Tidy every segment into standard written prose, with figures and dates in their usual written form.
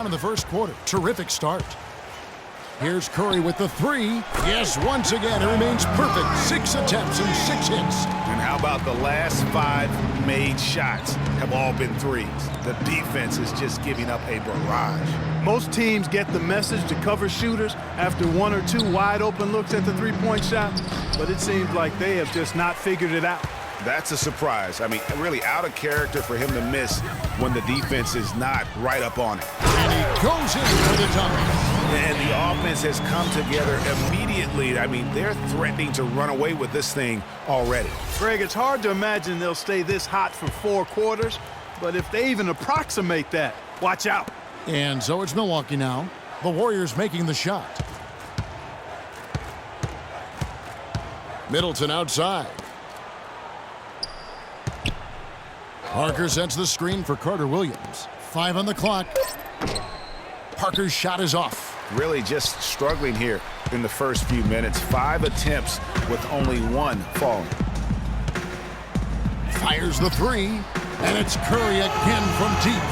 in the first quarter. Terrific start. Here's Curry with the three. Yes, once again, it remains perfect. 6 attempts and 6 hits. And how about the last 5 made shots have all been threes? The defense is just giving up a barrage. Most teams get the message to cover shooters after 1 or 2 wide open looks at the three-point shot, but it seems like they have just not figured it out. That's a surprise. I mean, really out of character for him to miss when the defense is not right up on it. And he goes in for the dunk. And the offense has come together immediately. I mean, they're threatening to run away with this thing already. Greg, it's hard to imagine they'll stay this hot for 4 quarters, but if they even approximate that, watch out. And so it's Milwaukee now. The Warriors making the shot. Middleton outside. Parker sets the screen for Carter Williams. 5 on the clock. Parker's shot is off. Really just struggling here in the first few minutes. 5 attempts with only 1 falling. Fires the 3, and it's Curry again from deep.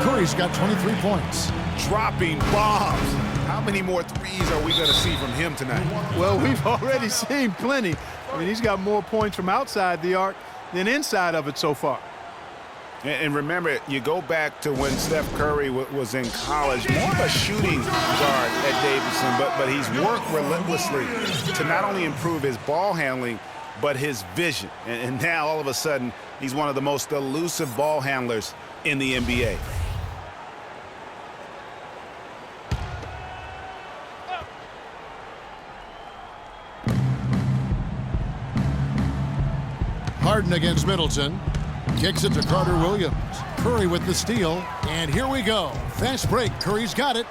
Curry's got 23 points. Dropping bombs. How many more threes are we going to see from him tonight? Well, we've already seen plenty. I mean, he's got more points from outside the arc than inside of it so far. And remember, you go back to when Steph Curry was in college, more of a shooting guard at Davidson, but he's worked relentlessly to not only improve his ball handling, but his vision. And now, all of a sudden, he's one of the most elusive ball handlers in the NBA. Harden against Middleton. Kicks it to Carter Williams. Curry with the steal. And here we go. Fast break. Curry's got it.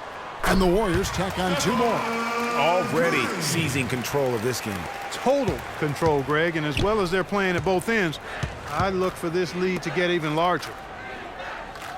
And the Warriors tack on 2 more. Already seizing control of this game. Total control, Greg, and as well as they're playing at both ends, I look for this lead to get even larger.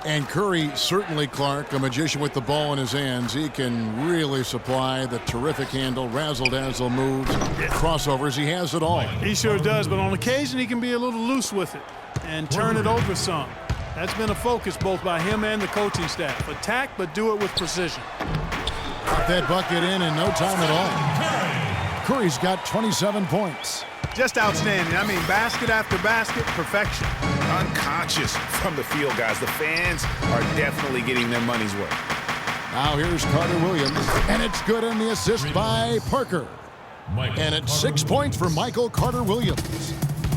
And Curry, certainly, Clark, a magician with the ball in his hands. He can really supply the terrific handle, razzle-dazzle moves, crossovers. He has it all. He sure does, but on occasion he can be a little loose with it and turn it over some. That's been a focus both by him and the coaching staff. Attack, but do it with precision. Got that bucket in no time at all. Curry's got 27 points. Just outstanding. I mean, basket after basket, perfection. Unconscious from the field, guys. The fans are definitely getting their money's worth. Now here's Carter Williams, and it's good on the assist by Parker. And it's 6 points for Michael Carter Williams.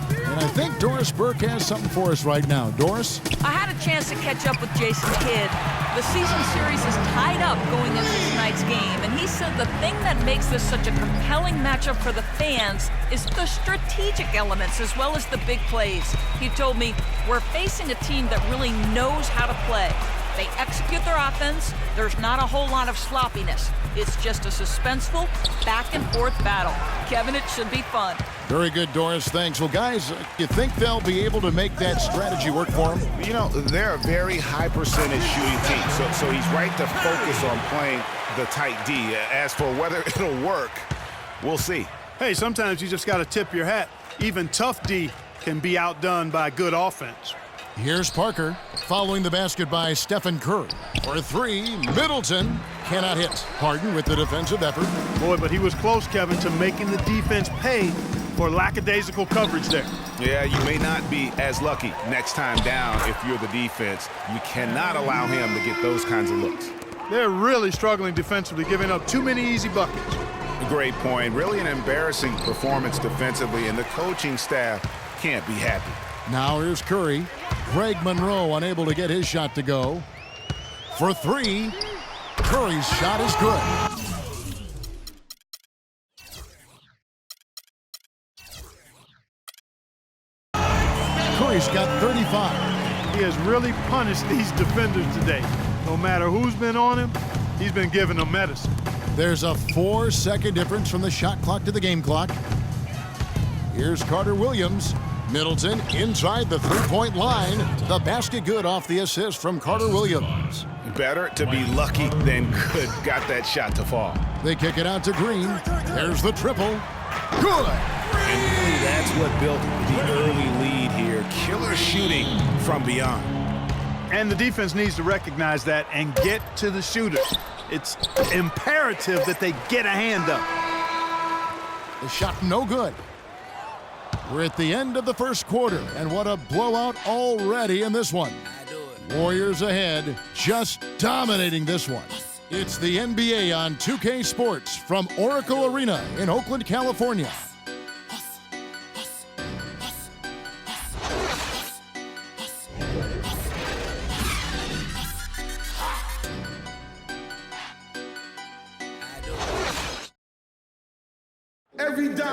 And I think Doris Burke has something for us right now. Doris? I had a chance to catch up with Jason Kidd. The season series is tied up going into tonight's game, and he said the thing that makes this such a compelling matchup for the fans is the strategic elements as well as the big plays. He told me, we're facing a team that really knows how to play. They execute their offense. There's not a whole lot of sloppiness. It's just a suspenseful back-and-forth battle. Kevin, it should be fun. Very good, Doris. Thanks. Well, guys, you think they'll be able to make that strategy work for them? You know, they're a very high percentage shooting team, so he's right to focus on playing the tight D. As for whether it'll work, we'll see. Hey, sometimes you just got to tip your hat. Even tough D can be outdone by good offense. Here's Parker, following the basket by Stephen Curry. For 3, Middleton cannot hit. Harden with the defensive effort. Boy, but he was close, Kevin, to making the defense pay for lackadaisical coverage there. Yeah, you may not be as lucky next time down if you're the defense. You cannot allow him to get those kinds of looks. They're really struggling defensively, giving up too many easy buckets. Great point. Really an embarrassing performance defensively, and the coaching staff can't be happy. Now here's Curry. Greg Monroe unable to get his shot to go. For 3, Curry's shot is good. Curry's got 35. He has really punished these defenders today. No matter who's been on him, he's been giving them medicine. There's a 4-second difference from the shot clock to the game clock. Here's Carter Williams. Middleton inside the three-point line. The basket good off the assist from Carter Williams. Better to be lucky than good. Got that shot to fall. They kick it out to Green. There's the triple. Good. And really that's what built the early lead here. Killer shooting from beyond. And the defense needs to recognize that and get to the shooter. It's imperative that they get a hand up. The shot no good. We're at the end of the first quarter, and what a blowout already in this one. Warriors ahead, just dominating this one. It's the NBA on 2K Sports from Oracle Arena in Oakland, California.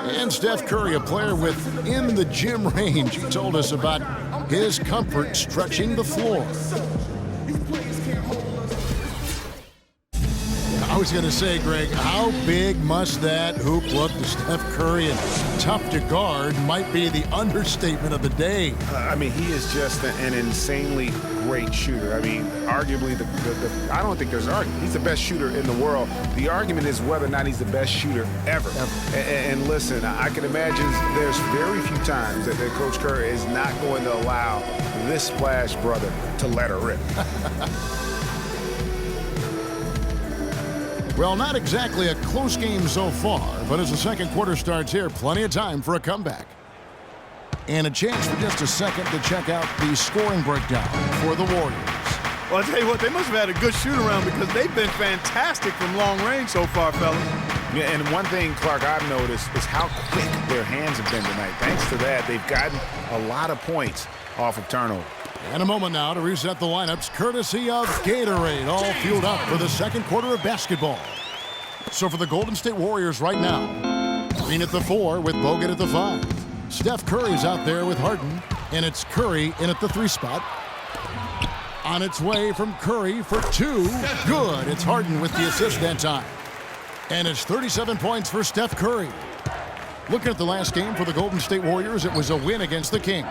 And Steph Curry, a player within the gym range, he told us about his comfort stretching the floor. I was going to say, Greg, how big must that hoop look to Steph Curry? And tough to guard might be the understatement of the day. I mean, he is just an insanely great shooter. I mean, arguably, I don't think there's an argument. He's the best shooter in the world. The argument is whether or not he's the best shooter ever. And listen, I can imagine there's very few times that Coach Curry is not going to allow this splash brother to let her rip. Well, not exactly a close game so far, but as the second quarter starts here, plenty of time for a comeback. And a chance for just a second to check out the scoring breakdown for the Warriors. Well, I'll tell you what, they must have had a good shoot-around because they've been fantastic from long range so far, fellas. Yeah, and one thing, Clark, I've noticed is how quick their hands have been tonight. Thanks to that, they've gotten a lot of points off of turnover. And a moment now to reset the lineups, courtesy of Gatorade, all fueled up for the second quarter of basketball. So for the Golden State Warriors right now, Green at the 4 with Bogut at the 5. Steph Curry's out there with Harden, and it's Curry in at the 3 spot. On its way from Curry for 2. Good. It's Harden with the assist that time. And it's 37 points for Steph Curry. Looking at the last game for the Golden State Warriors, it was a win against the Kings.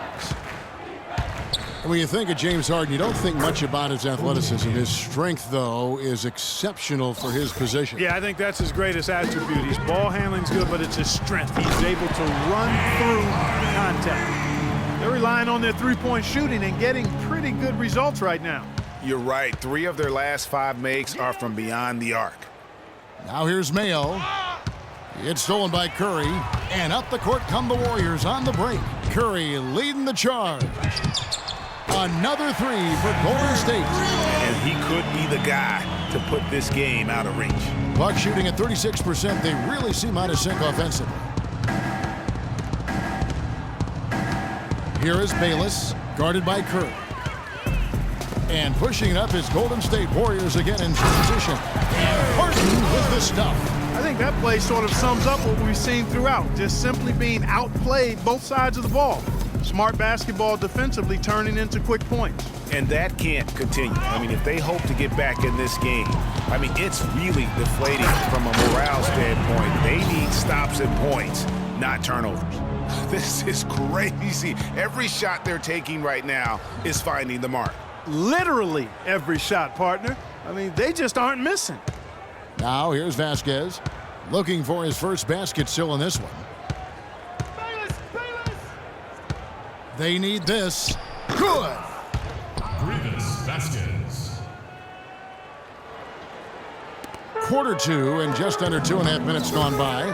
When you think of James Harden, you don't think much about his athleticism. His strength, though, is exceptional for his position. Yeah, I think that's his greatest attribute. His ball handling's good, but it's his strength. He's able to run through contact. They're relying on their three-point shooting and getting pretty good results right now. You're right. 3 of their last 5 makes are from beyond the arc. Now here's Mayo. It's stolen by Curry. And up the court come the Warriors on the break. Curry leading the charge. Another 3 for Golden State. And he could be the guy to put this game out of reach. Bucks shooting at 36%. They really seem out of sync offensively. Here is Bayless, guarded by Curry. And pushing it up is Golden State Warriors again in transition. And Harden with the stuff. I think that play sort of sums up what we've seen throughout. Just simply being outplayed both sides of the ball. Smart basketball defensively turning into quick points. And that can't continue. I mean, if they hope to get back in this game, I mean, it's really deflating from a morale standpoint. They need stops and points, not turnovers. This is crazy. Every shot they're taking right now is finding the mark. Literally every shot, partner. I mean, they just aren't missing. Now here's Vasquez, looking for his first basket still in this one. They need this. Good. Vasquez. Quarter 2 and just under 2.5 minutes gone by.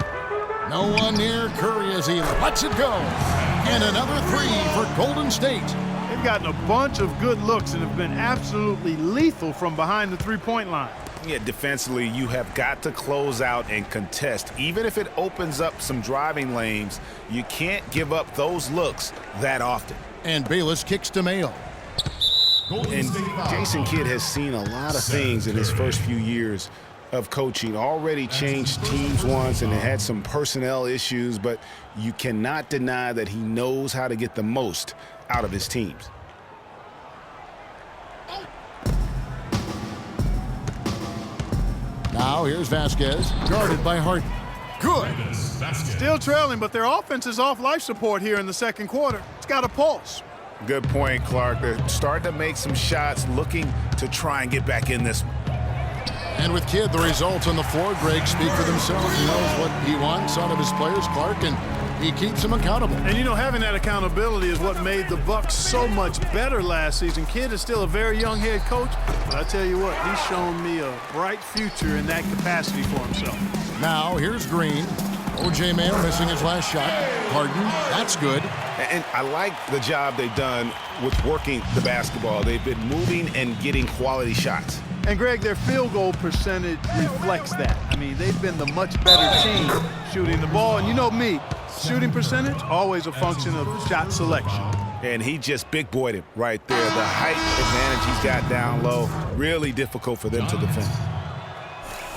No one near Curry as he lets it go. And another 3 for Golden State. They've gotten a bunch of good looks and have been absolutely lethal from behind the three-point line. Yeah, defensively, you have got to close out and contest. Even if it opens up some driving lanes, you can't give up those looks that often. And Bayless kicks to Mayo. And Jason Kidd has seen a lot of things in his first few years of coaching. Already changed teams once and had some personnel issues, but you cannot deny that he knows how to get the most out of his teams. Now here's Vasquez, guarded by Harden. Good. Still trailing, but their offense is off life support here in the second quarter. It's got a pulse. Good point, Clark. They're starting to make some shots, looking to try and get back in this one. And with Kidd, the results on the floor, Greg, speak for themselves. He knows what he wants out of his players, Clark, and He keeps them accountable. And, you know, having that accountability is what made the Bucks so much better last season. Kidd is still a very young head coach, but I tell you what, he's shown me a bright future in that capacity for himself. Now, here's Green. O.J. Mayo missing his last shot. Harden, that's good. And I like the job they've done with working the basketball. They've been moving and getting quality shots. And, Greg, their field goal percentage reflects that. I mean, they've been the much better team shooting the ball. And you know me, shooting percentage, always a function of shot selection. And he just big-boyed him right there. The height advantage he's got down low, really difficult for them to defend.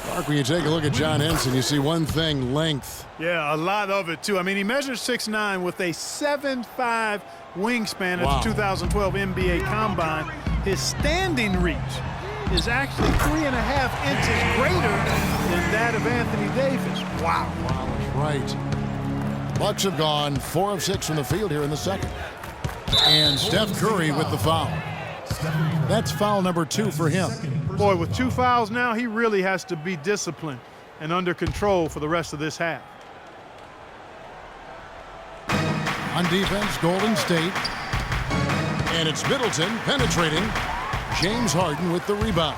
Mark, when you take a look at John Henson, you see one thing, length. Yeah, a lot of it, too. I mean, he measures 6'9" with a 7'5" wingspan at the 2012 NBA Combine. His standing reach is actually 3.5 inches greater than that of Anthony Davis. Wow. Right. Bucks have gone 4 of 6 from the field here in the second. And Steph Curry with the foul. That's foul number 2 for him. Boy, with 2 fouls now, he really has to be disciplined and under control for the rest of this half. On defense, Golden State. And it's Middleton penetrating. James Harden with the rebound.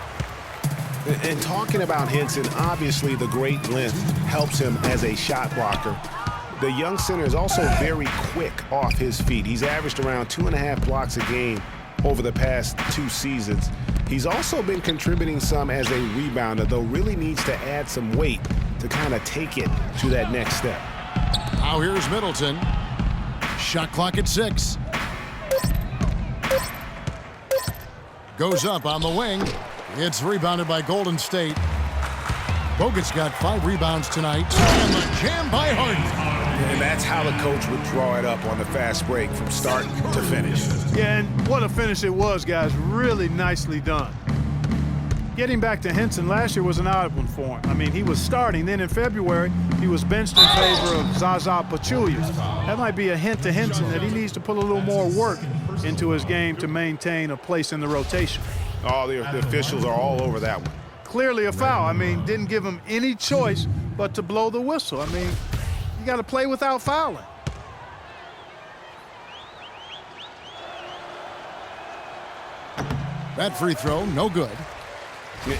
And talking about Henson, obviously the great length helps him as a shot blocker. The young center is also very quick off his feet. He's averaged around 2.5 blocks a game over the past 2 seasons. He's also been contributing some as a rebounder, though really needs to add some weight to kind of take it to that next step. Now here's Middleton. Shot clock at 6. Goes up on the wing. It's rebounded by Golden State. Bogut's got 5 rebounds tonight. And the jam by Harden. And that's how the coach would draw it up on the fast break from start to finish. Yeah, and what a finish it was, guys. Really nicely done. Getting back to Henson, last year was an odd one for him. I mean, he was starting. Then in February, he was benched in favor of Zaza Pachulia. That might be a hint to Henson that he needs to put a little more work into his game to maintain a place in the rotation. Oh, the officials are all over that one. Clearly a foul. I mean, didn't give him any choice but to blow the whistle. I mean, you got to play without fouling. That free throw, no good.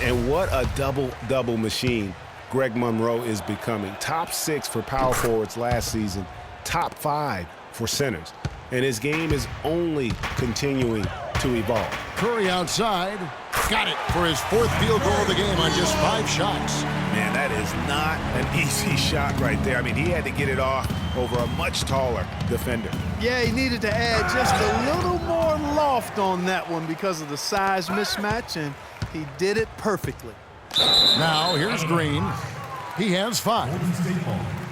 And what a double-double machine Greg Monroe is becoming. Top 6 for power forwards last season, top 5 for centers. And his game is only continuing to evolve. Curry outside. Got it for his 4th field goal of the game on just 5 shots. Man, that is not an easy shot right there. I mean, he had to get it off over a much taller defender. Yeah, he needed to add just a little more loft on that one because of the size mismatch, and he did it perfectly. Now, here's Green. He has 5.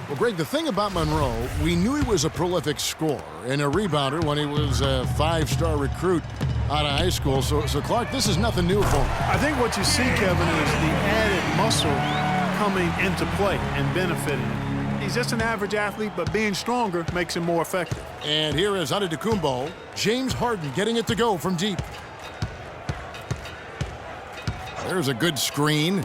Well, Greg, the thing about Monroe, we knew he was a prolific scorer and a rebounder when he was a 5-star recruit out of high school. So Clark, this is nothing new for him. I think what you see, Kevin, is the added muscle coming into play and benefiting him. He's just an average athlete, but being stronger makes him more effective. And here is Antetokounmpo. James Harden getting it to go from deep. There's a good screen.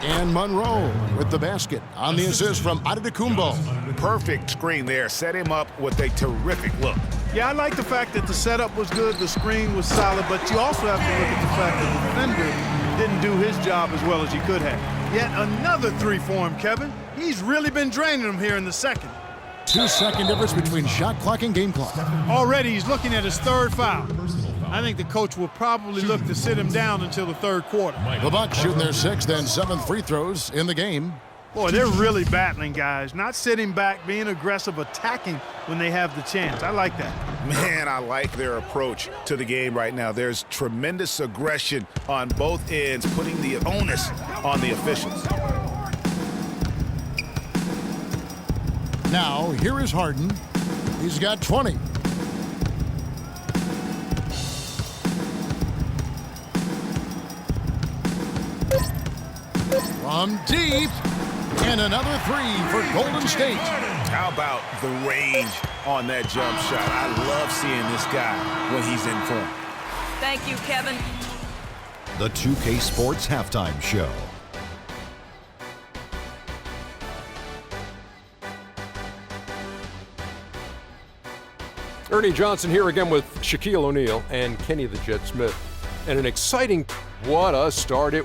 And Monroe with the basket on the assist from Antetokounmpo. Perfect screen there. Set him up with a terrific look. Yeah, I like the fact that the setup was good, the screen was solid, but you also have to look at the fact that the defender didn't do his job as well as he could have. Yet another 3 for him, Kevin. He's really been draining them here in the second. 2-second difference between shot clock and game clock. Already he's looking at his 3rd foul. I think the coach will probably look to sit him down until the 3rd quarter. The Bucks shooting their 6th and 7th free throws in the game. Boy, they're really battling, guys. Not sitting back, being aggressive, attacking when they have the chance. I like that. Man, I like their approach to the game right now. There's tremendous aggression on both ends, putting the onus on the officials. Now, here is Harden. He's got 20. From deep. And another 3 for Golden State. How about the range on that jump shot? I love seeing this guy when he's in form. Thank you, Kevin. The 2K Sports Halftime Show. Ernie Johnson here again with Shaquille O'Neal and Kenny the Jet Smith. And an exciting, what a start it